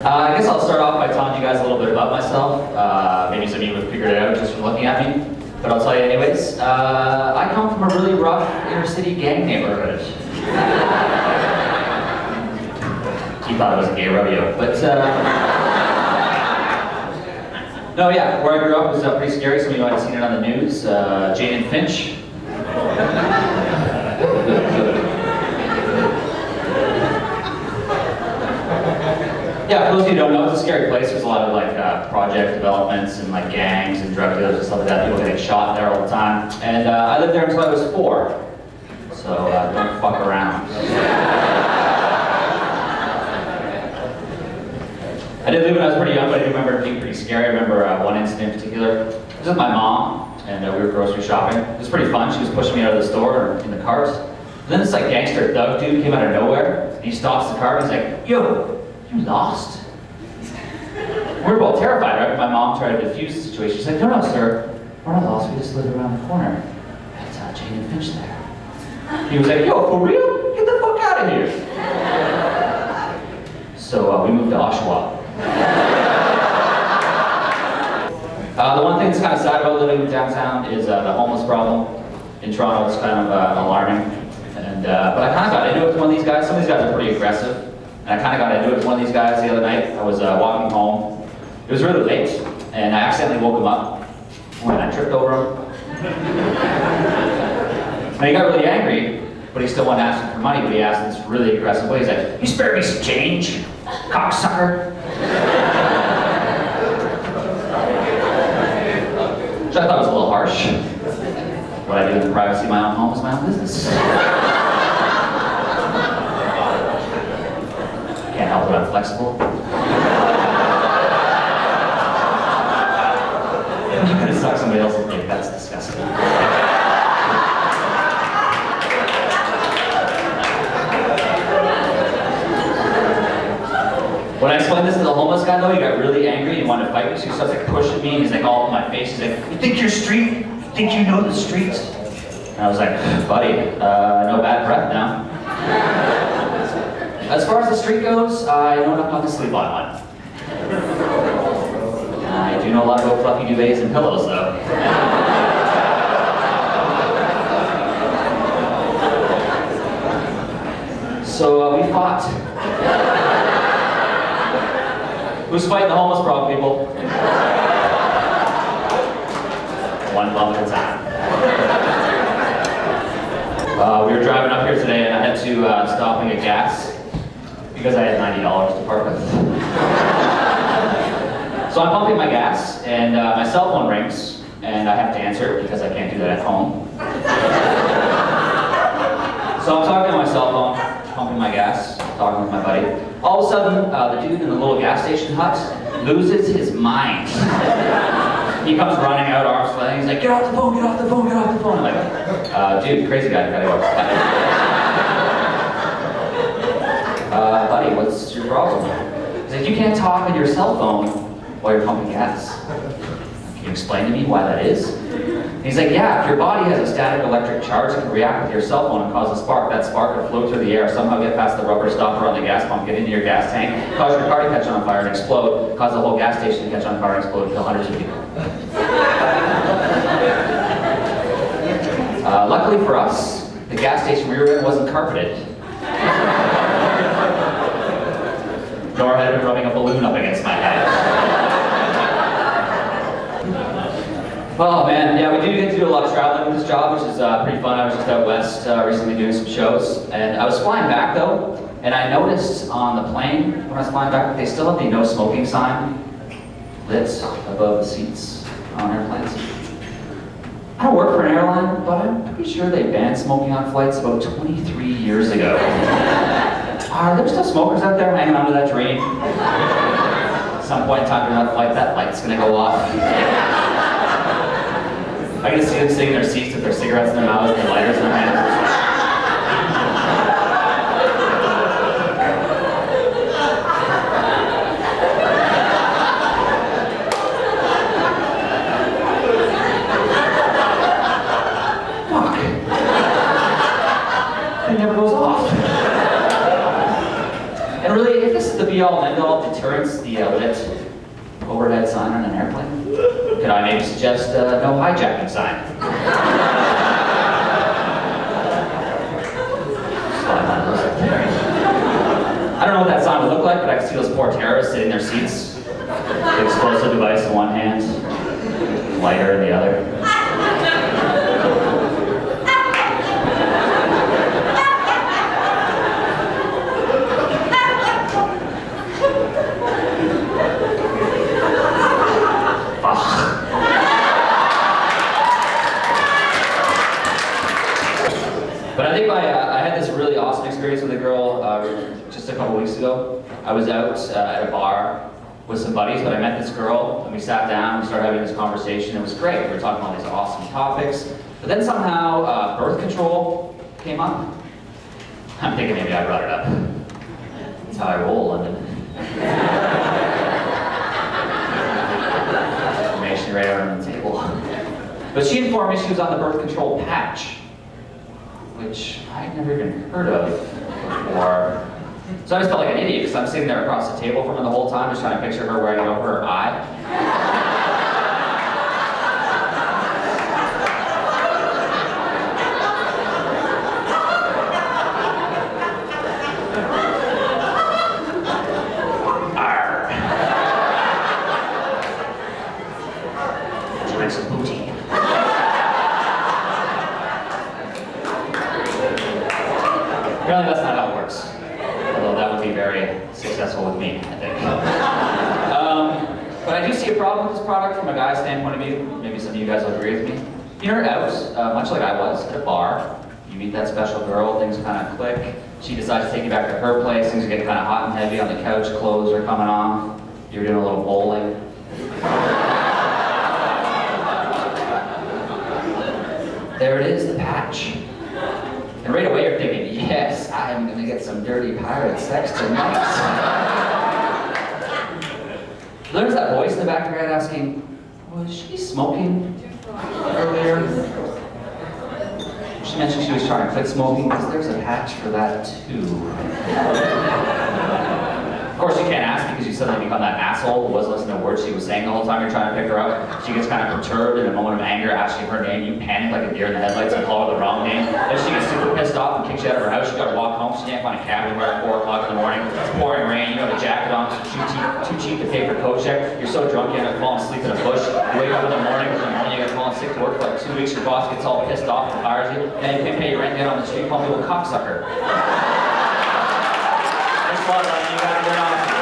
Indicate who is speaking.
Speaker 1: I guess I'll start off by telling you guys a little bit about myself. Maybe some of you have figured it out just from looking at me, but I'll tell you anyways. I come from a really rough inner city gang neighborhood. You thought it was a gay rodeo, but no, yeah, where I grew up was pretty scary. Some of you might have seen it on the news. Jane and Finch. Yeah, for those of you who don't know, it's a scary place. There's a lot of like project developments and like gangs and drug dealers and stuff like that. People getting shot there all the time. And I lived there until I was 4. So don't fuck around. I did live when I was pretty young, but I do remember it being pretty scary. I remember one incident in particular. It was with my mom, and we were grocery shopping. It was pretty fun. She was pushing me out of the store or in the cart. And then this like gangster thug dude came out of nowhere. And he stops the car and he's like, "Yo, you lost?" We were both terrified, right? My mom tried to defuse the situation. She's like, "No, no, sir. We're not lost. We just live around the corner. That's Jane and Finch there." He was like, "Yo, for real? Get the fuck out of here." So we moved to Oshawa. The one thing that's kind of sad about living downtown is the homeless problem. In Toronto, it's kind of alarming. And but I kind of got into it with one of these guys. Some of these guys are pretty aggressive. And I kind of got into it with one of these guys the other night. I was walking home. It was really late, and I accidentally woke him up when I tripped over him. And he got really angry, but he still wanted to ask me for money, but he asked in this really aggressive way. He's like, "You spare me some change, cocksucker." Which I thought was a little harsh. What I do in the privacy of my own home is my own business. Can't help it, I'm flexible. You could have sucked somebody else's dick, that's disgusting. When I explained this to the homeless guy though, he got really angry and wanted to fight me, so he starts like pushing me and he's like all in my face. He's like, "You think you're street? You think you know the streets?" And I was like, "Buddy, no bad breath now." As far as the street goes, I know enough not to sleep on one. I do know a lot about fluffy duvets and pillows, though. So we fought. Who's fighting the homeless problem, people? One bump at a time. We were driving up here today, and I had to stop and get gas. Because I had $90 to park with. So I'm pumping my gas, and my cell phone rings, and I have to answer it because I can't do that at home. So I'm talking on my cell phone, pumping my gas, talking with my buddy. All of a sudden, the dude in the little gas station hut loses his mind. He comes running out, arms flailing, he's like, "Get off the phone, get off the phone, get off the phone." I'm like, "Dude, crazy guy, gotta go." "Buddy, what's your problem?" He's like, "You can't talk on your cell phone while you're pumping gas. Can you explain to me why that is?" And he's like, "Yeah, if your body has a static electric charge, it can react with your cell phone and cause a spark. That spark will float through the air, somehow get past the rubber stopper on the gas pump, get into your gas tank, cause your car to catch on fire and explode, cause the whole gas station to catch on fire and explode and kill hundreds of people." Luckily for us, the gas station we were in wasn't carpeted. Nor had been rubbing a balloon up against my head. Oh man, yeah, we do get to do a lot of traveling with this job, which is pretty fun. I was just out west recently doing some shows, and I was flying back though, and I noticed on the plane when I was flying back, they still have the no smoking sign lit above the seats on airplanes. I don't work for an airline, but I'm pretty sure they banned smoking on flights about 23 years ago. Are there still smokers out there hanging onto that dream? At some point in time during that flight, that light's gonna go off. I can see them sitting in their seats with their cigarettes in their mouths and their lighters in their hands. Fuck. It never goes off. And really, if this is the be-all and end-all deterrence What's the lit overhead sign on an airplane? Could I maybe suggest no hijacking sign? I don't know what that sign would look like, but I can see those poor terrorists sitting in their seats. The explosive device in one hand, lighter in the other. But I think I had this really awesome experience with a girl just a couple weeks ago. I was out at a bar with some buddies, but I met this girl, and we sat down, we started having this conversation. It was great. We were talking about all these awesome topics. But then somehow birth control came up. I'm thinking maybe I brought it up. That's how I roll, London. Information right out on the table. But she informed me she was on the birth control patch, which I'd never even heard of before. So I just felt like an idiot because I'm sitting there across the table from her the whole time, just trying to picture her wearing it over her eye. Arr. Drink some booty. Apparently that's not how it works. Although that would be very successful with me, I think. But I do see a problem with this product from a guy's standpoint of view. Maybe some of you guys will agree with me. You're out, much like I was, at a bar. You meet that special girl, things kind of click. She decides to take you back to her place, things get kind of hot and heavy on the couch, clothes are coming off. You're doing a little bowling. There it is, the patch. And right away you're thinking, yes, I'm gonna get some dirty pirate sex tonight. There's that voice in the back of your head asking, was she smoking earlier? She mentioned she was trying to quit smoking because there's a patch for that too. Of course you can't ask because you suddenly become that asshole who wasn't listening to words she was saying the whole time you're trying to pick her up. She gets kind of perturbed in a moment of anger, asking her name. You panic like a deer in the headlights and call her the wrong name. Then she gets super pissed off and kicks you out of her house. She got to walk home. She can't find a cab anywhere at 4 o'clock in the morning. It's pouring rain. You have a jacket on. It's too cheap to pay for coat check. You're so drunk you end up falling asleep in a bush. You wake up in the morning you get falling sick to work for like 2 weeks. Your boss gets all pissed off and fires you. And you can't pay your rent down on the street. Call me a little cocksucker. There's a lot of that. You got to get off.